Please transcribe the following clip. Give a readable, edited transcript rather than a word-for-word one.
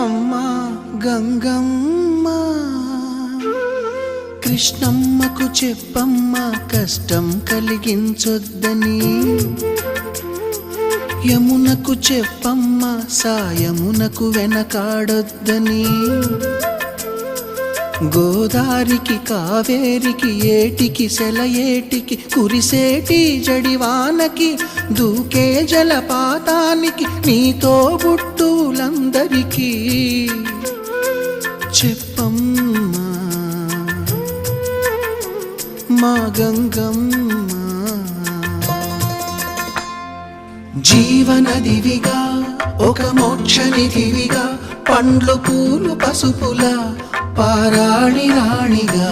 అమ్మా గంగమ్మ, కృష్ణమ్మకు చెప్పమ్మా కష్టం కలిగించొద్దని, యమునకు చెప్పమ్మా సాయమునకు వెనకాడొద్దని, గోదారికి కావేరికి ఏటికి సెలయేటికి కురిసేటి జడివానకి దూకే జలపాతానికి నీతో బుట్టులందరికీ చెప్పమ్మా మా గంగమ్మ. జీవనదివిగా ఒక మోక్షనిధివిగా పండ్లు పూలు పసుపుల పారాణి రాణిగా